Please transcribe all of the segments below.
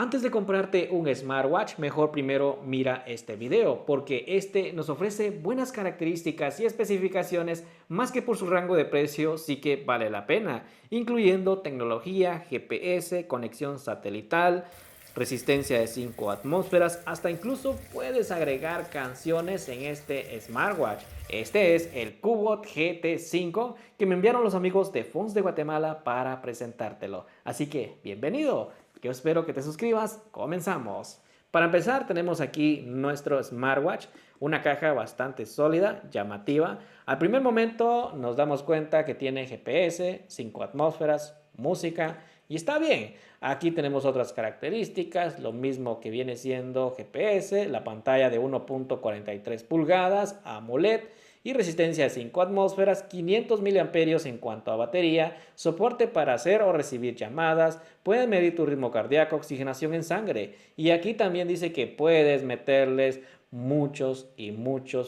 Antes de comprarte un smartwatch, mejor primero mira este video, porque este nos ofrece buenas características y especificaciones, más que por su rango de precio, sí que vale la pena, incluyendo tecnología, GPS, conexión satelital, resistencia de 5 atmósferas, hasta incluso puedes agregar canciones en este smartwatch. Este es el Cubot GT5 que me enviaron los amigos de Fons de Guatemala para presentártelo. Así que, bienvenido. Yo espero que te suscribas. Comenzamos. Para empezar, tenemos aquí nuestro smartwatch, una caja bastante sólida, llamativa. Al primer momento nos damos cuenta que tiene GPS, 5 atmósferas, música y está bien. Aquí tenemos otras características, lo mismo que viene siendo GPS, la pantalla de 1.43 pulgadas, AMOLED y resistencia de 5 atmósferas, 500 miliamperios en cuanto a batería, soporte para hacer o recibir llamadas, puedes medir tu ritmo cardíaco, oxigenación en sangre y aquí también dice que puedes meterles muchos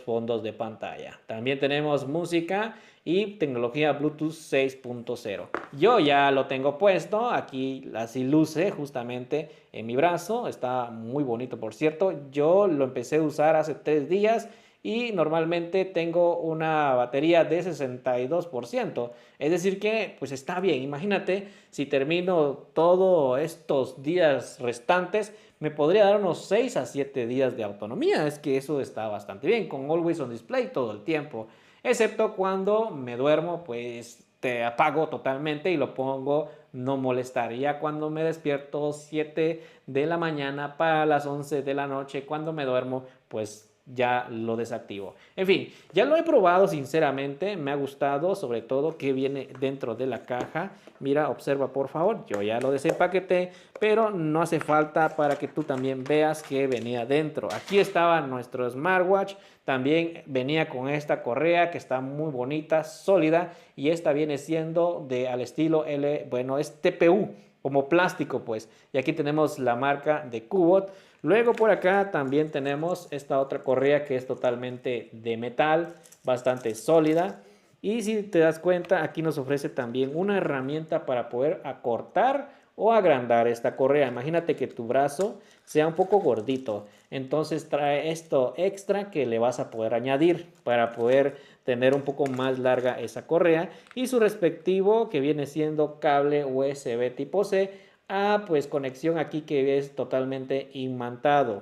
fondos de pantalla. También tenemos música y tecnología Bluetooth 6.0. Yo ya lo tengo puesto, aquí así luce justamente en mi brazo, está muy bonito por cierto. Yo lo empecé a usar hace 3 días y normalmente tengo una batería de 62%, es decir que pues está bien. Imagínate si termino todos estos días restantes, me podría dar unos 6 a 7 días de autonomía. Es que eso está bastante bien, con Always on Display todo el tiempo, excepto cuando me duermo, pues te apago totalmente y lo pongo no molestar. Ya cuando me despierto 7 de la mañana para las 11 de la noche, cuando me duermo, pues ya lo desactivo. En fin, ya lo he probado sinceramente, me ha gustado, sobre todo que viene dentro de la caja. Mira, observa por favor, yo ya lo desempaqueté, pero no hace falta para que tú también veas que venía dentro. Aquí estaba nuestro smartwatch, también venía con esta correa que está muy bonita, sólida, y esta viene siendo de al estilo L, bueno, es TPU, como plástico pues. Y aquí tenemos la marca de Cubot. Luego por acá también tenemos esta otra correa que es totalmente de metal, bastante sólida. Y si te das cuenta, aquí nos ofrece también una herramienta para poder acortar o agrandar esta correa. Imagínate que tu brazo sea un poco gordito, entonces trae esto extra que le vas a poder añadir para poder tener un poco más larga esa correa, y su respectivo que viene siendo cable USB tipo C a pues conexión aquí que es totalmente imantado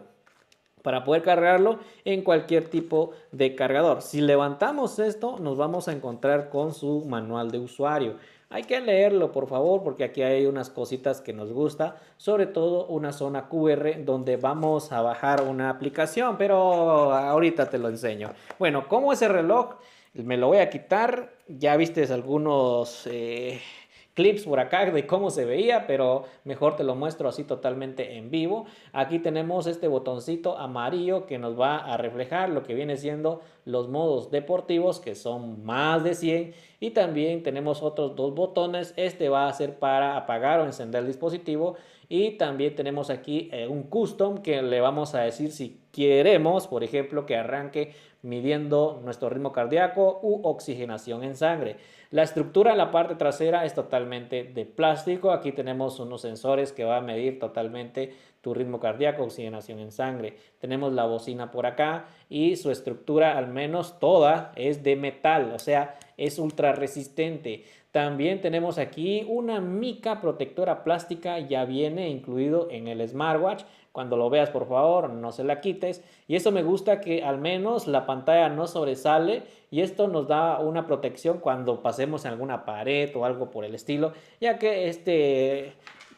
para poder cargarlo en cualquier tipo de cargador. Si levantamos esto, nos vamos a encontrar con su manual de usuario. Hay que leerlo por favor, porque aquí hay unas cositas que nos gusta, sobre todo una zona QR donde vamos a bajar una aplicación, pero ahorita te lo enseño. Bueno, como ese reloj me lo voy a quitar, ya viste algunos clips por acá de cómo se veía, pero mejor te lo muestro así totalmente en vivo. Aquí tenemos este botoncito amarillo que nos va a reflejar lo que viene siendo los modos deportivos, que son más de 100, y también tenemos otros dos botones. Este va a ser para apagar o encender el dispositivo, y también tenemos aquí un custom que le vamos a decir si queremos, por ejemplo, que arranque midiendo nuestro ritmo cardíaco u oxigenación en sangre. La estructura en la parte trasera es totalmente de plástico. Aquí tenemos unos sensores que va a medir totalmente tu ritmo cardíaco, oxigenación en sangre. Tenemos la bocina por acá y su estructura, al menos toda, es de metal, o sea, es ultra resistente. También tenemos aquí una mica protectora plástica, ya viene incluido en el smartwatch. Cuando lo veas, por favor, no se la quites. Y eso me gusta, que al menos la pantalla no sobresale, y esto nos da una protección cuando pasemos en alguna pared o algo por el estilo, ya que este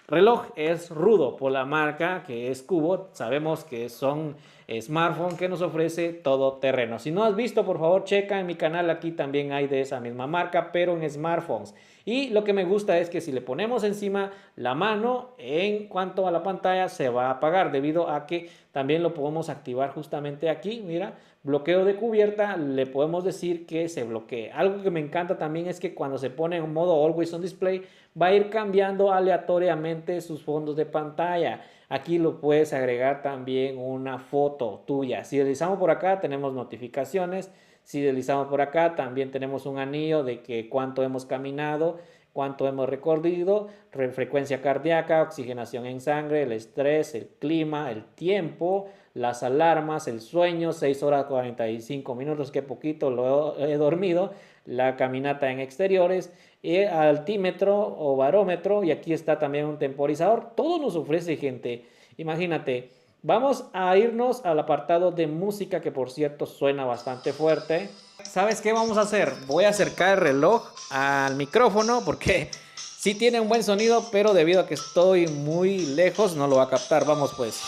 reloj es rudo por la marca que es Cubot. Sabemos que son smartphone que nos ofrece todo terreno. Si no has visto, por favor checa en mi canal, aquí también hay de esa misma marca pero en smartphones. Y lo que me gusta es que si le ponemos encima la mano, en cuanto a la pantalla se va a apagar, debido a que también lo podemos activar justamente aquí. Mira, bloqueo de cubierta, le podemos decir que se bloquee. Algo que me encanta también es que cuando se pone en modo Always on Display va a ir cambiando aleatoriamente sus fondos de pantalla. Aquí lo puedes agregar también una foto tuya. Si deslizamos por acá tenemos notificaciones. Si deslizamos por acá también tenemos un anillo de que cuánto hemos caminado, cuánto hemos recorrido, frecuencia cardíaca, oxigenación en sangre, el estrés, el clima, el tiempo, las alarmas, el sueño, 6 horas 45 minutos, que poquito lo he dormido, la caminata en exteriores, altímetro o barómetro, y aquí está también un temporizador. Todo nos ofrece, gente. Imagínate. Vamos a irnos al apartado de música, que por cierto suena bastante fuerte. ¿Sabes qué vamos a hacer? Voy a acercar el reloj al micrófono porque sí tiene un buen sonido, pero debido a que estoy muy lejos no lo va a captar. Vamos pues.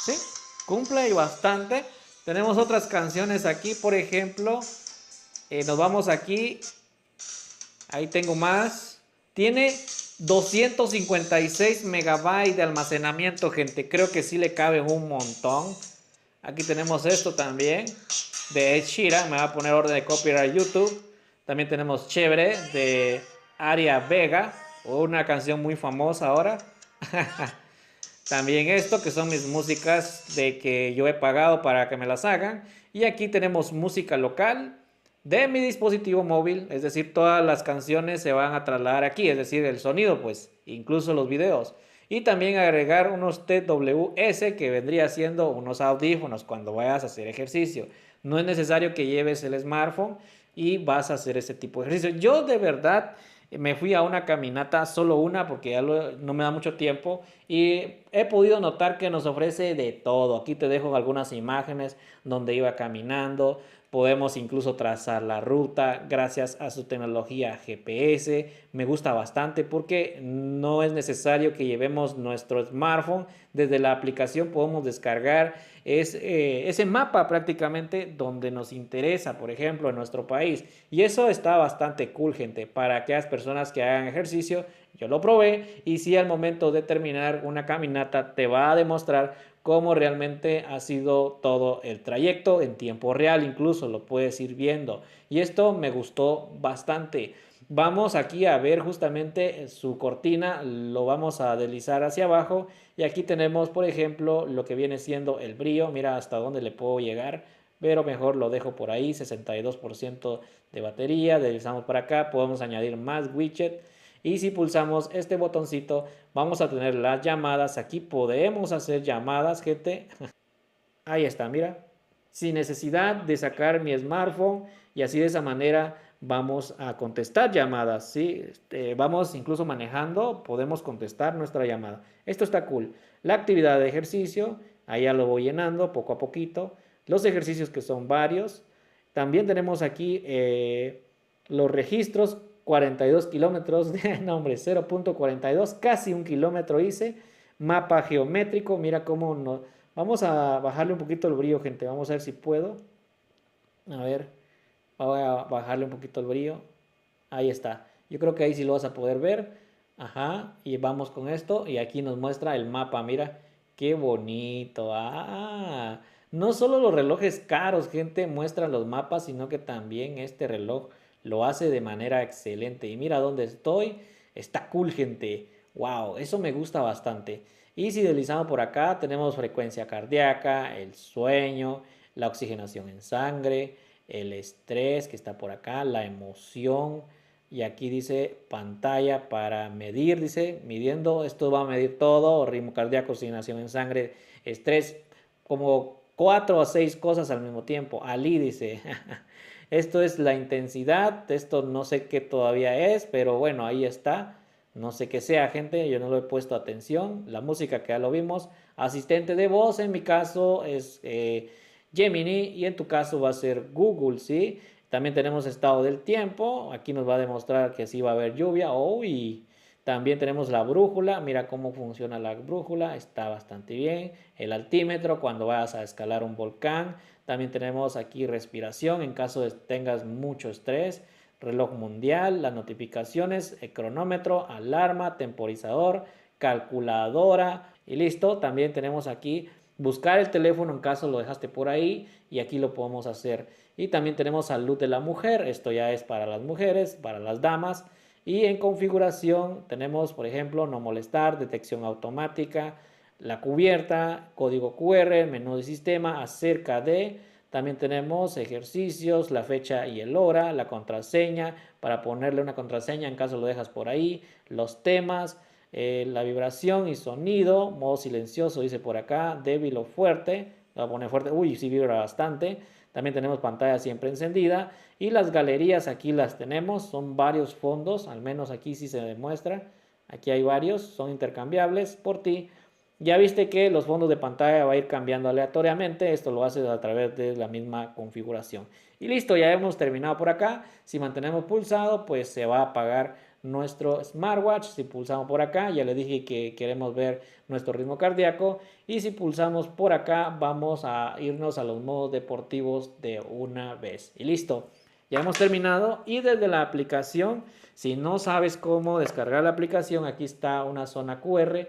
¿Sí? Cumple y bastante. Tenemos otras canciones aquí, por ejemplo, nos vamos aquí. Ahí tengo más. Tiene 256 megabytes de almacenamiento, gente. Creo que sí le cabe un montón. Aquí tenemos esto también, de Ed Sheeran. Me va a poner orden de copyright YouTube. También tenemos Chévere, de Aria Vega, una canción muy famosa ahora. También esto, que son mis músicas de que yo he pagado para que me las hagan. Y aquí tenemos música local de mi dispositivo móvil, es decir, todas las canciones se van a trasladar aquí, es decir, el sonido, pues, incluso los videos. Y también agregar unos TWS, que vendría siendo unos audífonos cuando vayas a hacer ejercicio. No es necesario que lleves el smartphone y vas a hacer ese tipo de ejercicio. Yo de verdad me fui a una caminata, solo una, porque ya no me da mucho tiempo, y he podido notar que nos ofrece de todo. Aquí te dejo algunas imágenes donde iba caminando. Podemos incluso trazar la ruta gracias a su tecnología GPS. Me gusta bastante porque no es necesario que llevemos nuestro smartphone. Desde la aplicación podemos descargar ese mapa prácticamente donde nos interesa, por ejemplo, en nuestro país. Y eso está bastante cool, gente, para aquellas personas que hagan ejercicio. Yo lo probé y si al momento de terminar una caminata te va a demostrar cómo realmente ha sido todo el trayecto en tiempo real, incluso lo puedes ir viendo. Y esto me gustó bastante. Vamos aquí a ver justamente su cortina, lo vamos a deslizar hacia abajo y aquí tenemos, por ejemplo, lo que viene siendo el brillo. Mira hasta dónde le puedo llegar, pero mejor lo dejo por ahí, 62% de batería. Deslizamos para acá, podemos añadir más widget. Y si pulsamos este botoncito, vamos a tener las llamadas. Aquí podemos hacer llamadas, gente. Ahí está, mira. Sin necesidad de sacar mi smartphone. Y así de esa manera vamos a contestar llamadas, ¿sí? Vamos incluso manejando, podemos contestar nuestra llamada. Esto está cool. La actividad de ejercicio, ahí ya lo voy llenando poco a poquito. Los ejercicios, que son varios. También tenemos aquí los registros. 42 kilómetros, no hombre, 0.42, casi un kilómetro hice. Mapa geométrico, mira cómo no. Vamos a bajarle un poquito el brillo, gente. Vamos a ver si puedo. A ver, voy a bajarle un poquito el brillo. Ahí está. Yo creo que ahí sí lo vas a poder ver. Ajá, y vamos con esto. Y aquí nos muestra el mapa, mira. Qué bonito. Ah, no solo los relojes caros, gente, muestran los mapas, sino que también este reloj lo hace de manera excelente. Y mira dónde estoy. Está cool, gente. Wow, eso me gusta bastante. Y si deslizamos por acá, tenemos frecuencia cardíaca, el sueño, la oxigenación en sangre, el estrés que está por acá, la emoción. Y aquí dice pantalla para medir, dice, midiendo, esto va a medir todo, ritmo cardíaco, oxigenación en sangre, estrés, como 4 o 6 cosas al mismo tiempo. Ali dice, esto es la intensidad, esto no sé qué todavía es, pero bueno, ahí está. No sé qué sea, gente, yo no lo he puesto atención. La música que ya lo vimos. Asistente de voz, en mi caso es Gemini y en tu caso va a ser Google, ¿sí? También tenemos estado del tiempo. Aquí nos va a demostrar que sí va a haber lluvia. Y también tenemos la brújula. Mira cómo funciona la brújula. Está bastante bien. El altímetro cuando vayas a escalar un volcán. También tenemos aquí respiración en caso de tengas mucho estrés. Reloj mundial, las notificaciones, el cronómetro, alarma, temporizador, calculadora y listo. También tenemos aquí buscar el teléfono en caso lo dejaste por ahí y aquí lo podemos hacer. Y también tenemos salud de la mujer, esto ya es para las mujeres, para las damas. Y en configuración tenemos, por ejemplo, no molestar, detección automática, la cubierta, código QR, menú de sistema, acerca de. También tenemos ejercicios, la fecha y el hora, la contraseña, para ponerle una contraseña en caso lo dejas por ahí, los temas, la vibración y sonido, modo silencioso dice por acá, débil o fuerte, voy a poner fuerte, uy, sí vibra bastante. También tenemos pantalla siempre encendida y las galerías aquí las tenemos, son varios fondos, al menos aquí sí se demuestra, aquí hay varios, son intercambiables por ti. Ya viste que los fondos de pantalla va a ir cambiando aleatoriamente, esto lo haces a través de la misma configuración. Y listo, ya hemos terminado por acá. Si mantenemos pulsado, pues se va a apagar nuestro smartwatch. Si pulsamos por acá, ya le dije que queremos ver nuestro ritmo cardíaco. Y si pulsamos por acá, vamos a irnos a los modos deportivos de una vez. Y listo, ya hemos terminado. Y desde la aplicación, si no sabes cómo descargar la aplicación, aquí está una zona QR.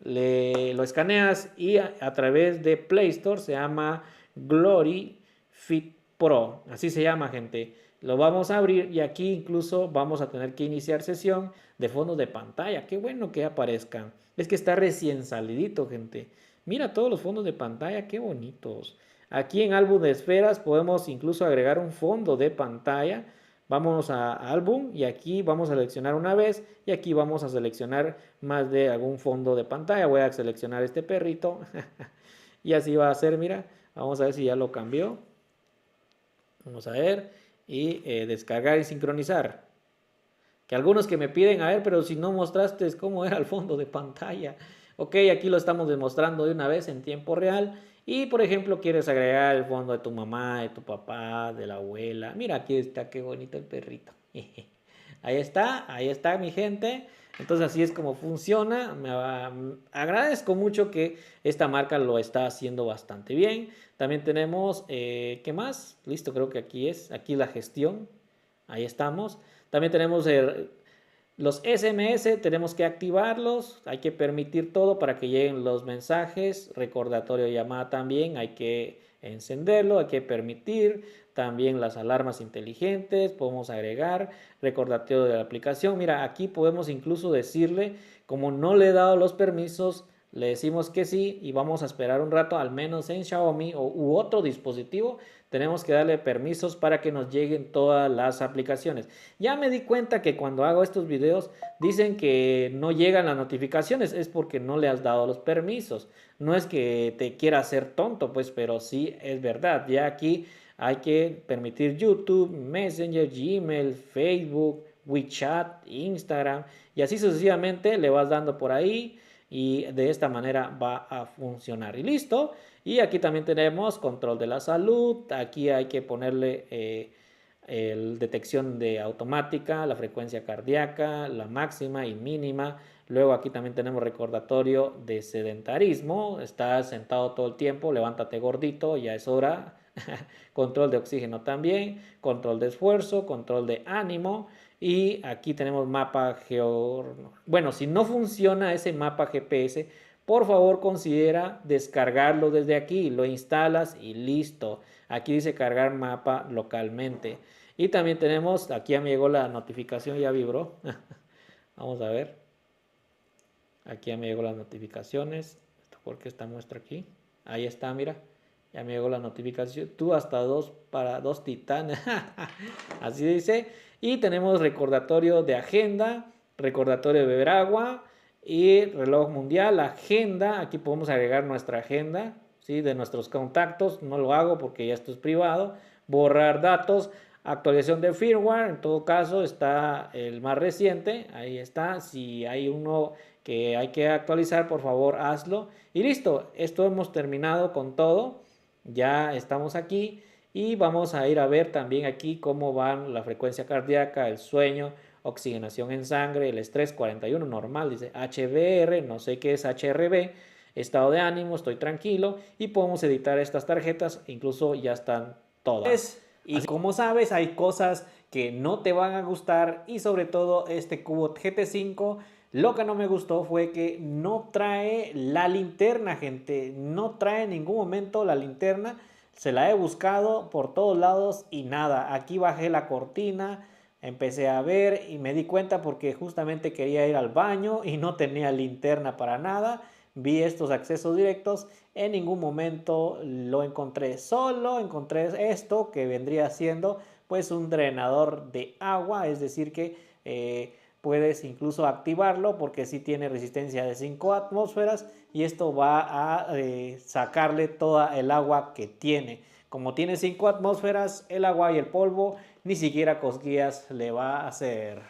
Lo escaneas y a través de Play Store, se llama Glory Fit Pro, así se llama, gente. Lo vamos a abrir y aquí incluso vamos a tener que iniciar sesión de fondos de pantalla. Qué bueno que aparezcan. Es que está recién salidito, gente. Mira todos los fondos de pantalla, qué bonitos. Aquí en álbum de esferas podemos incluso agregar un fondo de pantalla. Vamos a álbum y aquí vamos a seleccionar una vez y aquí vamos a seleccionar más de algún fondo de pantalla. Voy a seleccionar este perrito y así va a ser, mira. Vamos a ver si ya lo cambió. Vamos a ver y descargar y sincronizar. Que algunos que me piden, a ver, pero si no mostraste cómo era el fondo de pantalla. Ok, aquí lo estamos demostrando de una vez en tiempo real. Y por ejemplo, quieres agregar el fondo de tu mamá, de tu papá, de la abuela. Mira, aquí está, qué bonito el perrito. Ahí está mi gente. Entonces así es como funciona. Agradezco mucho que esta marca lo está haciendo bastante bien. También tenemos, ¿qué más? Listo, creo que aquí la gestión. Ahí estamos. También tenemos los SMS, tenemos que activarlos, hay que permitir todo para que lleguen los mensajes, recordatorio de llamada también, hay que encenderlo, hay que permitir también las alarmas inteligentes, podemos agregar recordatorio de la aplicación. Mira, aquí podemos incluso decirle, como no le he dado los permisos, le decimos que sí y vamos a esperar un rato, al menos en Xiaomi u otro dispositivo, tenemos que darle permisos para que nos lleguen todas las aplicaciones. Ya me di cuenta que cuando hago estos videos dicen que no llegan las notificaciones, es porque no le has dado los permisos. No es que te quiera hacer tonto, pues, pero sí es verdad. Ya aquí hay que permitir YouTube, Messenger, Gmail, Facebook, WeChat, Instagram y así sucesivamente le vas dando por ahí y de esta manera va a funcionar y listo. Y aquí también tenemos control de la salud, aquí hay que ponerle detección de automática, la frecuencia cardíaca, la máxima y mínima. Luego aquí también tenemos recordatorio de sedentarismo, estás sentado todo el tiempo, levántate gordito, ya es hora. Control de oxígeno también, control de esfuerzo, control de ánimo y aquí tenemos mapa Bueno, si no funciona ese mapa GPS, por favor considera descargarlo desde aquí, lo instalas y listo. Aquí dice cargar mapa localmente. Y también tenemos, aquí ya me llegó la notificación, ya vibró. Vamos a ver. Aquí ya me llegó las notificaciones. ¿Por qué esta muestra aquí? Ahí está, mira. Ya me llegó la notificación. Tú hasta para dos titanes. Así dice. Y tenemos recordatorio de agenda, recordatorio de beber agua y reloj mundial, agenda. Aquí podemos agregar nuestra agenda, ¿sí? De nuestros contactos. No lo hago porque ya esto es privado. Borrar datos. Actualización de firmware, en todo caso está el más reciente, ahí está. Si hay uno que hay que actualizar, por favor hazlo. Y listo, esto hemos terminado con todo. Ya estamos aquí y vamos a ir a ver también aquí cómo van la frecuencia cardíaca, el sueño, oxigenación en sangre, el estrés 41 normal, dice HBR, no sé qué es HRB, estado de ánimo, estoy tranquilo y podemos editar estas tarjetas, incluso ya están todas. Y como sabes, hay cosas que no te van a gustar y sobre todo este cubo GT5, lo que no me gustó fue que no trae la linterna, gente. No trae en ningún momento la linterna. Se la he buscado por todos lados y nada. Aquí bajé la cortina, empecé a ver y me di cuenta porque justamente quería ir al baño y no tenía linterna para nada. Vi estos accesos directos, en ningún momento lo encontré solo, encontré esto que vendría siendo pues un drenador de agua, es decir que puedes incluso activarlo porque sí tiene resistencia de 5 atmósferas y esto va a sacarle toda el agua que tiene. Como tiene 5 atmósferas, el agua y el polvo ni siquiera cosquillas le va a hacer.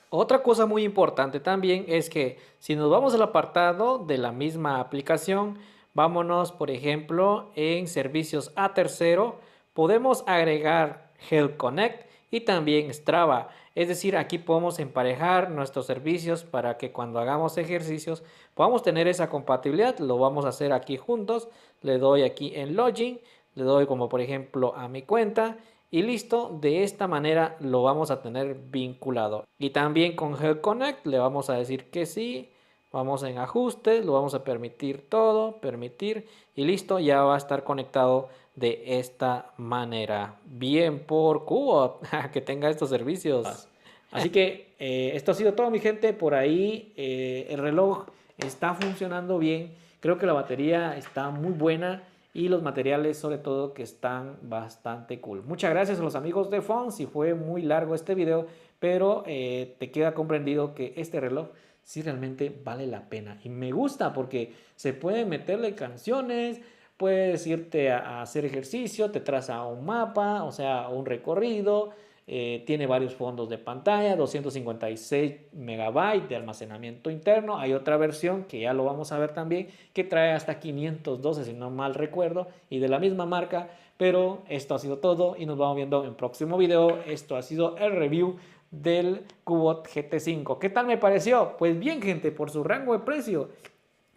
Otra cosa muy importante también es que si nos vamos al apartado de la misma aplicación, vámonos por ejemplo en servicios a tercero, podemos agregar Health Connect y también Strava. Es decir, aquí podemos emparejar nuestros servicios para que cuando hagamos ejercicios podamos tener esa compatibilidad. Lo vamos a hacer aquí juntos. Le doy aquí en Login, le doy como por ejemplo a mi cuenta y listo. De esta manera lo vamos a tener vinculado. Y también con Health Connect le vamos a decir que sí. Vamos en ajustes, lo vamos a permitir todo, permitir y listo, ya va a estar conectado de esta manera. Bien por Qbot, que tenga estos servicios. Así que esto ha sido todo mi gente, por ahí el reloj está funcionando bien, creo que la batería está muy buena y los materiales sobre todo que están bastante cool. Muchas gracias a los amigos de Fon, si fue muy largo este video, pero te queda comprendido que este reloj sí realmente vale la pena y me gusta porque se pueden meterle canciones, puedes irte a hacer ejercicio, te traza un mapa, o sea, un recorrido, tiene varios fondos de pantalla, 256 megabytes de almacenamiento interno. Hay otra versión que ya lo vamos a ver también, que trae hasta 512 si no mal recuerdo, y de la misma marca. Pero esto ha sido todo y nos vamos viendo en el próximo video. Esto ha sido el review del Qbot GT5. ¿Qué tal me pareció? Pues bien, gente, por su rango de precio.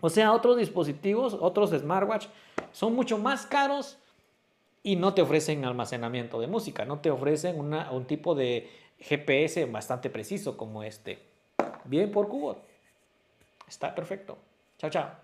O sea, otros dispositivos, otros smartwatch son mucho más caros y no te ofrecen almacenamiento de música, no te ofrecen un tipo de GPS bastante preciso como este. Bien por Qbot. Está perfecto. Chao, chao.